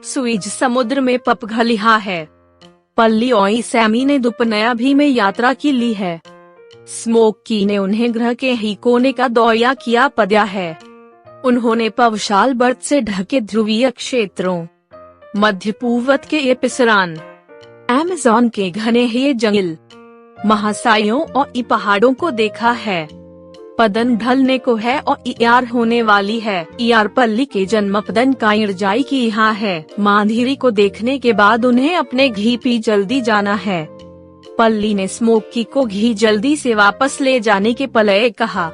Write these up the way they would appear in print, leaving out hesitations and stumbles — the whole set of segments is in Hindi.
सुइज समुद्र में पपघलिहा है। पल्ली और सैमी ने दुपनया भी में यात्रा की ली है। स्मोकी ने उन्हें ग्रह के ही कोने का दौरा किया पद्या है। उन्होंने पवशाल बर्फ से ढके ध्रुवीय क्षेत्रों, मध्य पूर्व के एपिसरान, अमेज़न के घने ही जंगल, महासाइयों और पहाड़ों को देखा है। पदन ढलने को है और यार होने वाली है। यार पल्ली के जन्म पदन का इर्जाई की यहाँ है। मांधीरी को देखने के बाद उन्हें अपने घी पी जल्दी जाना है। पल्ली ने स्मोकी को घी जल्दी से वापस ले जाने के पलये कहा।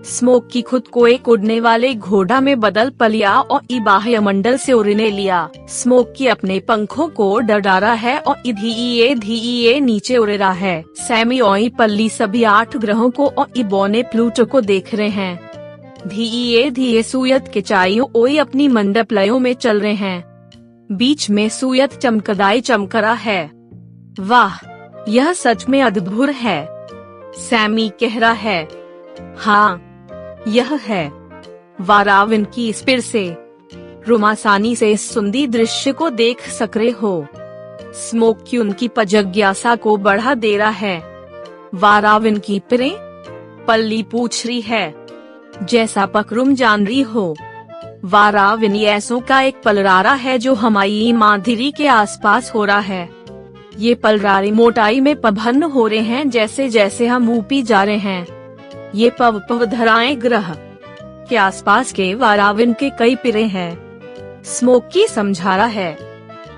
स्मोकी खुद को एक उड़ने वाले घोड़ा में बदल पलिया और बाह्य मंडल से उड़ने लिया। स्मोकी अपने पंखों को डरा है और धीरे नीचे उड़ रहा है। सैमी और पल्ली सभी 8 ग्रहों को और बोने प्लूटो को देख रहे हैं। धीरे सूयत के चाइयों ओई अपनी मंडपलयों में चल रहे हैं। बीच में सूयत चमकदाई चमकरा है। वाह, यह सच में अद्भुत है, सैमी कह रहा है। हाँ, यह है। वाराविन की स्पिर से रुम आसानी से इस सुंदर दृश्य को देख सक रहे हो। स्मोकी उनकी जिज्ञासा को बढ़ा दे रहा है। वाराविन की पिरे? पल्ली पूछ रही है। जैसा पकरुम जान रही हो, वाराविन ऐसों का एक पलरारा है जो हमारी मांधीरी के आसपास हो रहा है। ये पलरारे मोटाई में प्रभन्न हो रहे हैं जैसे जैसे हम ऊपी जा रहे हैं। ये पवधराएं ग्रह के आसपास के वाराविन के कई पिरे हैं। स्मोकी समझा रहा है।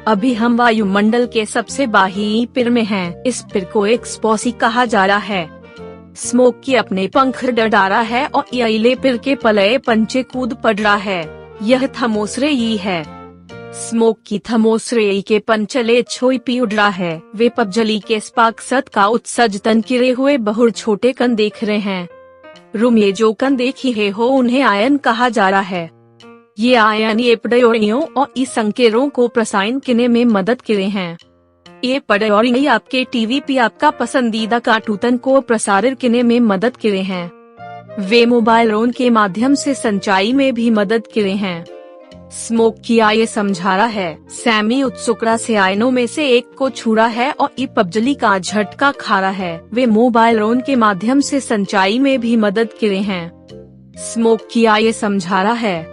अभी हम वायुमंडल के सबसे बाहरी पिर में हैं। इस पिर को एक स्पोसी कहा जा रहा है। स्मोकी अपने पंख डरा है और यले पिर के पलये पंचे कूद पड़ रहा है। यह थमोसरेई है। स्मोकी थमोसरेई के पंचले छोई पी उड़ रहा है। वे पबजली के स्पाक्सत का उत्सज तन किरे हुए बहुत छोटे कण देख रहे हैं। रूम ये जो कण देखी है हो उन्हें आयन कहा जा रहा है। ये आयन ये पड़योरियों और इस संकेरों को प्रसारण करने में मदद करे हैं। ये पड़योरी आपके टीवी पे आपका पसंदीदा कार्टून को प्रसारित करने में मदद करे हैं। वे मोबाइल फोन के माध्यम से संचाई में भी मदद करे हैं। स्मोकी ये समझा रहा है। सैमी उत्सुकता से आयनों में से एक को छुड़ा है और ई पबजली का झटका खा रहा है। वे मोबाइल फोन के माध्यम से संचाई में भी मदद करे हैं। स्मोकी ये समझा रहा है।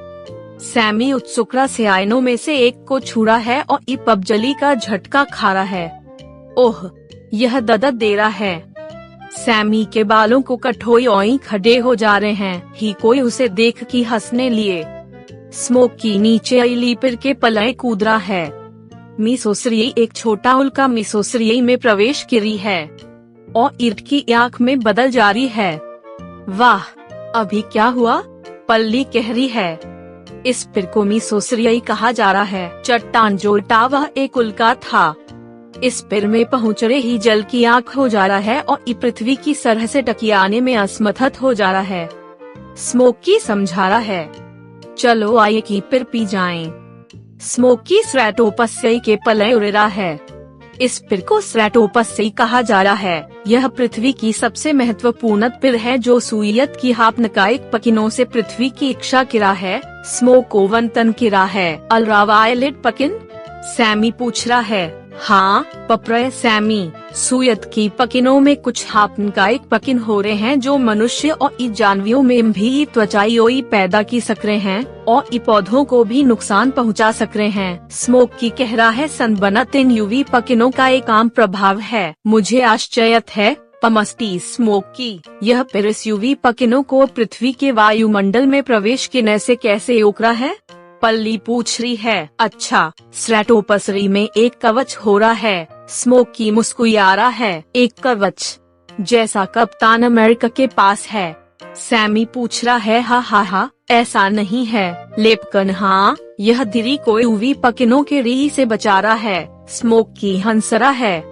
सैमी उत्सुकता से आयनों में से एक को छुड़ा है और ई पबजली का झटका खा रहा है। ओह, यह दर्द दे रहा है। सैमी के बालों को कठोई और खड़े हो जा रहे हैं। ही कोई उसे देख के हंसने लिए। स्मोकी नीचे अली पिर के पलये कूद रहा है। मिसोसरिये एक छोटा उल्का मिसोसरिये में प्रवेश करी है और ईंट की आँख में बदल जा रही है। वाह, अभी क्या हुआ? पल्ली कह रही है। इस पिर को मिसोसरिये कहा जा रहा है। चट्टान जो टावा एक उल्का था। इस पिर में पहुँचने ही जल की आँख हो जा रहा है और पृथ्वी की सरह से टकराने में असमर्थ हो जा रहा है। स्मोकी समझा रहा है। चलो आइए की पिर पी जाएं। स्मोकी स्ट्रैटोपस्यई के पलये उड़ रहा है। इस पिर को स्ट्रैटोपस्यई कहा जा रहा है। यह पृथ्वी की सबसे महत्वपूर्ण पिर है जो सूर्यत की हापनकायिक पकिनों से पृथ्वी की इच्छा किरा है। स्मोक ओवन तन किरा है। अल्ट्रावायलेट पकिन? सैमी पूछ रहा है। हाँ पप्रय सैमी, सूयत की पकिनों में कुछ हापनकायिक पकिन हो रहे हैं जो मनुष्य और जानवरों में भी त्वचाई पैदा की सक रहे हैं और पौधों को भी नुकसान पहुंचा सक रहे हैं। स्मोकी कह रहा है। सनबनत इन यूवी पकिनों का एक आम प्रभाव है। मुझे आश्चर्य है पमस्ती स्मोकी। यह पिरस यूवी पकिनों को पृथ्वी के वायुमंडल में प्रवेश करने से कैसे रोक रहा है? पल्ली पूछ रही है। अच्छा, स्ट्रैटोपस्यई में एक कवच हो रहा है। स्मोकी मुस्कुरा रहा है। एक कवच जैसा कप्तान अमेरिका के पास है। सैमी पूछ रहा है। हा, ऐसा नहीं है लेपकन। हाँ, यह दिरी को यूवी पकिनों के री से बचा रहा है। स्मोकी हंस रहा है।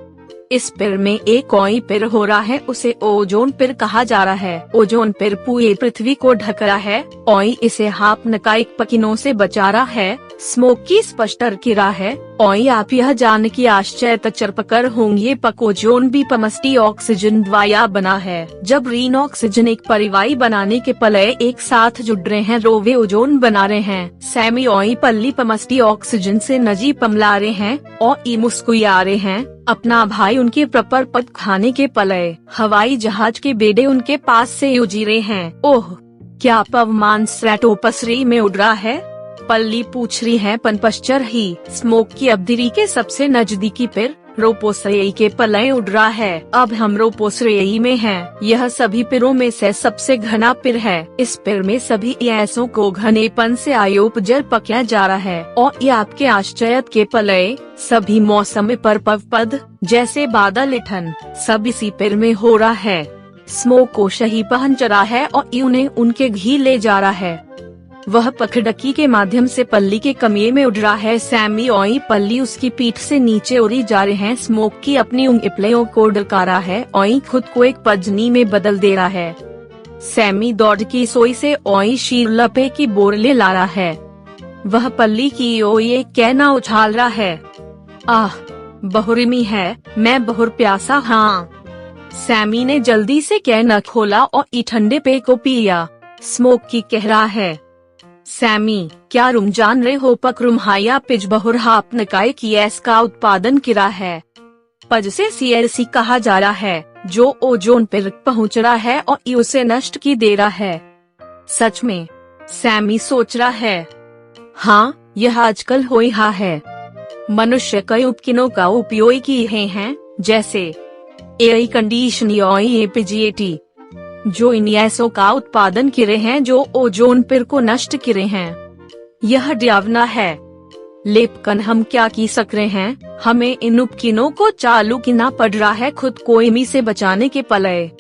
इस पेड़ में एक ओई पेड़ हो रहा है, उसे ओजोन पेड़ कहा जा रहा है। ओजोन पेड़ पूरी पृथ्वी को ढक रहा है। ओई इसे हापनकाइक पकिनों से बचा रहा है। स्मोक की स्पष्ट किरा है। ओई आप यह जान की आश्चर्य पकर होंगे पक ओजोन भी पमस्टी ऑक्सीजन द्वाया बना है। जब रीन ऑक्सीजन एक परिवाही बनाने के पलय एक साथ जुड़ रहे हैं, रोवे ओजोन बना रहे हैं। सैमी ओई पल्ली पमस्टी ऑक्सीजन से नजी पमला रहे हैं और ई मुस्कुरा रहे हैं। अपना भाई उनके प्रपर पद खाने के पलय हवाई जहाज के बेड़े उनके पास से उजी रहे हैं। ओह, क्या पवमान स्ट्रेटोपसरी में उड़ रहा है? पल्ली पूछ रही है। पनपश्चर ही स्मोक की अब्दिरी के सबसे नजदीकी पेड़ रोपोसरेई के पलय उड़ रहा है। अब हम रोपोसरेई में हैं। यह सभी पेड़ों में से सबसे घना पेड़ है। इस पेड़ में सभी ऐसों को घनेपन से आयोपजल पकाया जा रहा है और ये आपके आश्चर्य के पलय सभी मौसम पर पद जैसे बादल इठन सब इसी पेड़ में हो रहा है। स्मोक को शही पहन चढ़ा है और उन्हें उनके घी ले जा रहा है। वह पखडकी के माध्यम से पल्ली के कमिये में उड़ रहा है। सैमी ओई पल्ली उसकी पीठ से नीचे उड़ी जा रहे हैं। स्मोक की अपनी उंगलियों को डका रहा है। ओई खुद को एक पजनी में बदल दे रहा है। सैमी दौड़ की सोई से ओई शीरलपे की बोरले ला रहा है। वह पल्ली की ओई एक कहना उछाल रहा है। आह, बहुरिमी है, मैं बहुर प्यासा। हाँ, सैमी ने जल्दी से कहना खोला और ई ठंडे पे को पिया। स्मोक की कह रहा है, सैमी, क्या तुम जान रहे हो पकरुम हाया पिज बहुर हापनकाई की गैस का उत्पादन किया है। पज से CRC कहा जा रहा है, जो ओजोन पर पहुंच रहा है और उसे नष्ट की दे रहा है। सच में? सैमी सोच रहा है। हाँ, यह आजकल हो रहा है। मनुष्य कई उपकरणों का उपयोग किए हैं, जैसे एयर कंडीशनिंग और एपीजीएटी, जो इन गैसों का उत्पादन करे हैं जो ओजोन पेड़ को नष्ट करे हैं। यह डरावना है, लेकिन हम क्या की सक रहे हैं? हमें इन उपकरणों को चालू करना पड़ रहा है खुद को इमी से बचाने के पलय।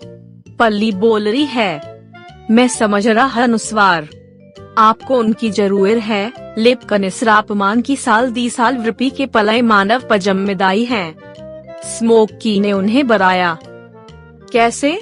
पल्ली बोल रही है, मैं समझ रहा अनुस्वार आपको उनकी जरूरत है, लेकिन इस अपमान की साल दी साल वृपी के पलय मानव पर जिम्मेदारी है। स्मोक की ने उन्हें बताया। कैसे?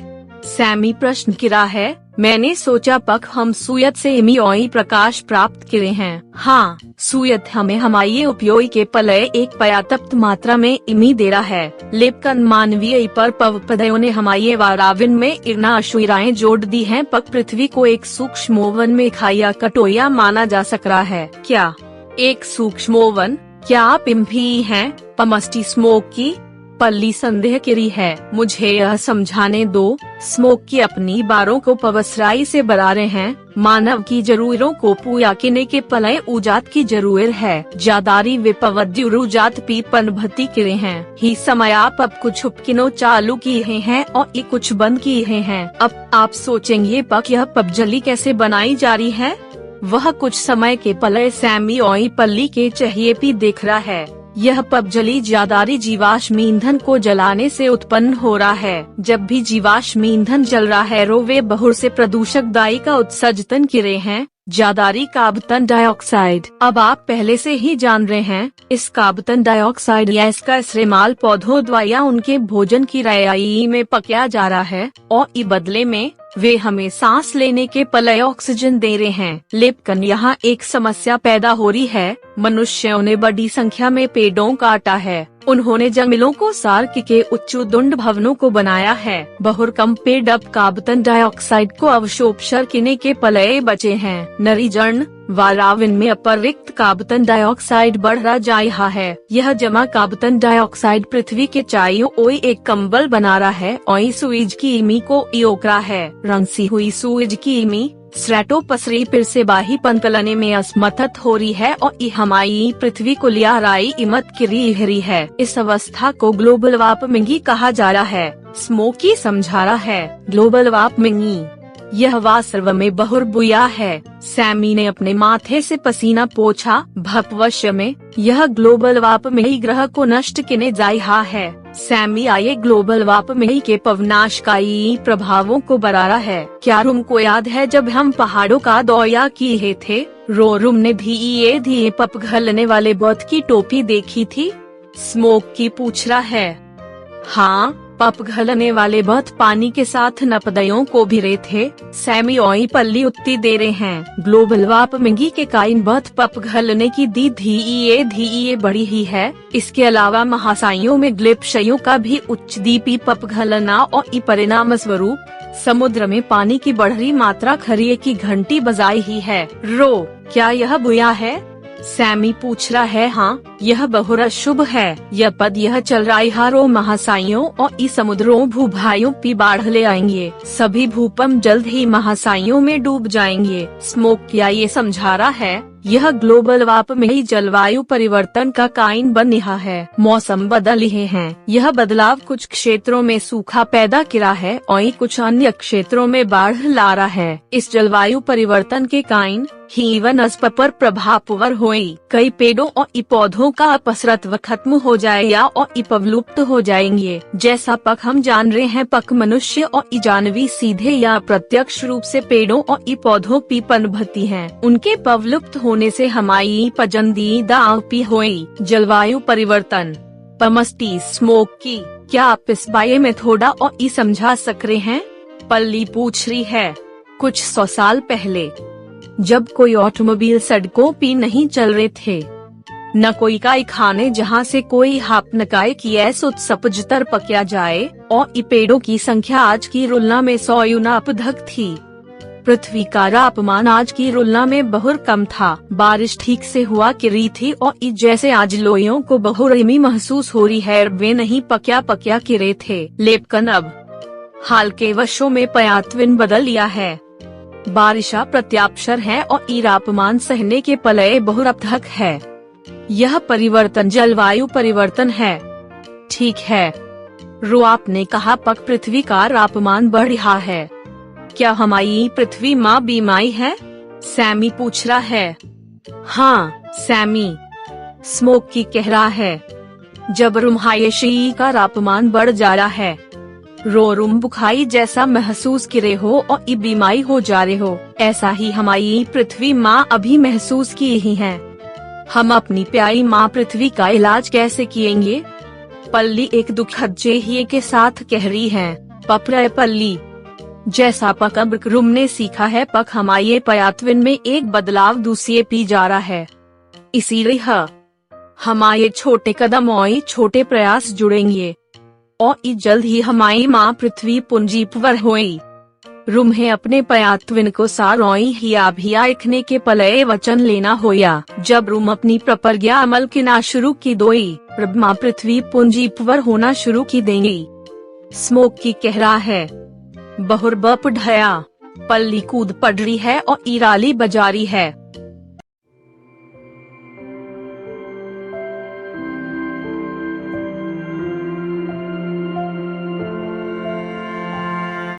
सैमी प्रश्न किया है। मैंने सोचा पक हम सुयत से इमी ओई प्रकाश प्राप्त करे हैं। हाँ, सुयत हमें हमारे उपयोग के पलय एक पर्याप्त मात्रा में इमी दे रहा है, लेकिन मानवीय पर पवपदयों ने हमारे वाराविन में इतना अशुराएं जोड़ दी हैं पक पृथ्वी को एक सूक्ष्म ओवन में खाया कटोया माना जा सक रहा है। क्या एक सूक्ष्म ओवन? क्या आप इम्भी हैं? पमस्टी स्मोक की पल्ली संदेह करी है। मुझे यह समझाने दो। स्मोक की अपनी बारों को पवसराई से बरा रहे हैं। मानव की जरूरतों को पूरा करने के पलय उजात की जरूरत है। जादारी विपवद्युरुजात पीपन भती करे हैं। ही समय आप अब कुछ उपकरणों चालू किए हैं और ये कुछ बंद किए हैं। अब आप सोचेंगे पक यह पबजली कैसे बनाई जा रही है? वह कुछ समय के पलय सैमी ओई पल्ली के चाहिए भी देख रहा है। यह पबजली जादारी जीवाश्म ईंधन को जलाने से उत्पन्न हो रहा है। जब भी जीवाश्म ईंधन जल रहा है वे बहुत से प्रदूषक दाई का उत्सर्जन कर रहे हैं। जादारी कार्बन डाइऑक्साइड। अब आप पहले से ही जान रहे हैं, इस कार्बन डाइऑक्साइड गैस का इस्तेमाल पौधों द्वारा उनके भोजन की रयाई में पकाया जा रहा है और इस बदले में वे हमें सांस लेने के पलय ऑक्सीजन दे रहे हैं। लेकिन यहाँ एक समस्या पैदा हो रही है। मनुष्यों ने बड़ी संख्या में पेड़ों काटा है। उन्होंने जंगलों को सार्क के उच्चदुंड भवनों को बनाया है। बहुत कम पेड़ अब कार्बन डाइऑक्साइड को अवशोषण करने के पलय बचे हैं। नरीजन वाराविन में अतिरिक्त कार्बन डाइऑक्साइड बढ़ जा रहा है। यह जमा कार्बन डाइऑक्साइड पृथ्वी के चारों ओर एक कंबल बना रहा है और सूरज की इमी को इयोकरा है। रंगसी हुई सूरज की इमी स्ट्रेटोपसरी फिर से बाही पंकलने में असमर्थ हो रही है और हमारी पृथ्वी को लिया राई इमत की है। इस अवस्था को ग्लोबल वार्मिंग कहा जा रहा है। स्मोकी समझा रहा है, ग्लोबल वार्मिंग यह वास्तव में बहुत बुरा है। सैमी ने अपने माथे से पसीना पोंछा। भविष्य में यह ग्लोबल वार्मिंग ग्रह को नष्ट करने जा रहा है। सैमी आए ग्लोबल वार्मिंग के पवनाशकारी प्रभावों को बरा रहा है। क्या तुमको याद है जब हम पहाड़ों का दौरा किए थे? रोरुम ने धीरे पप घलने वाले बौद्ध की टोपी देखी थी। स्मोक की पूछ रहा है। हाँ, पप घलने वाले बथ पानी के साथ नपदयों को भिरे थे। सैमी ओई पल्ली उत्ती दे रहे हैं। ग्लोबल वार्मिंग के कारण बथ पप घलने की धीए बढ़ी ही है। इसके अलावा महासाइयों में ग्लेशियरों का भी उच्च दीपी पप घलना और परिणाम स्वरूप समुद्र में पानी की बढ़ी मात्रा खरिए की घंटी बजाई ही है। क्या यह बुरा है? सैमी पूछ रहा है। हाँ, यह बहुरा शुभ है। यह पद यह चल रहा रो महासाइयों और इस समुद्रों भूभाइयों की बाढ़ ले आएंगे। सभी भूकंप जल्द ही महासाइयों में डूब जाएंगे। स्मोक क्या ये समझा रहा है? यह ग्लोबल वार्मिंग जलवायु परिवर्तन का कारण बन रहा है। मौसम बदल रहे हैं। यह बदलाव कुछ क्षेत्रों में सूखा पैदा किया है और कुछ अन्य क्षेत्रों में बाढ़ ला रहा है। इस जलवायु परिवर्तन के कारण ही वनस्पति पर प्रभाव हुई। कई पेड़ों और पौधों का अपसरत्व खत्म हो जाएगा और पवलुप्त हो जाएंगे। जैसा पक हम जान रहे हैं, पक मनुष्य और जानवी सीधे या प्रत्यक्ष रूप से पेड़ों और पौधों की पनपती हैं। उनके पवलुप्त होने से हमारी पसंदीदा आपी हुई जलवायु परिवर्तन। पमस्टी स्मोक की क्या आप इस बारे में थोड़ा और समझा सक रहे हैं? पल्ली पूछ रही है। कुछ 100 साल पहले जब कोई ऑटोमोबाइल सड़कों पे नहीं चल रहे थे, न कोई कारखाने जहाँ से कोई हापनकाय की उत्सपजतर पकिया जाए, और पेड़ों की संख्या आज की तुलना में 100 गुना अधिक थी। पृथ्वी का तापमान आज की तुलना में बहुत कम था। बारिश ठीक से हुआ करी थी और जैसे आज लोगों को बहुरहमी महसूस हो रही है, वे नहीं पकिया गिरे थे। लेकिन अब हाल के वर्षों में पर्यावरण बदल लिया है। बारिशा प्रत्याक्षर है और तापमान सहने के पलये बहुत अधिक है। यह परिवर्तन जलवायु परिवर्तन है। ठीक है। आपने कहा पक पृथ्वी का तापमान बढ़ रहा है। क्या हमारी पृथ्वी माँ बीमारी है? सैमी पूछ रहा है। हाँ सैमी, स्मोक की कह रहा है। जब रुमहायशी का तापमान बढ़ जा रहा है, रोम बुखाई जैसा महसूस करे हो और बीमारी हो जा रहे हो, ऐसा ही हमारी पृथ्वी माँ अभी महसूस की ही है। हम अपनी प्यारी माँ पृथ्वी का इलाज कैसे किएंगे? पल्ली एक दुखद जेहिए के साथ कह रही है। पपरा पल्ली, जैसा पक रुम ने सीखा है, पक हमारे पर्यावरण में एक बदलाव दूसरे पी जा रहा है। इसीलिए हमारे छोटे कदम और छोटे प्रयास जुड़ेंगे और जल्द ही हमारी माँ पृथ्वी पुंजीपवर होई। रुम्हे अपने पर्यावरण को सारोई ही अभिया रखने के पलये वचन लेना होया। जब रुम अपनी प्रपर्या अमल की ना शुरू की दोई, माँ पृथ्वी पुंजीपवर होना शुरू की देंगी। स्मोक की कह रहा है। बहुर बप ढया, पल्ली कूद पड़ रही है और इराली बजा रही है।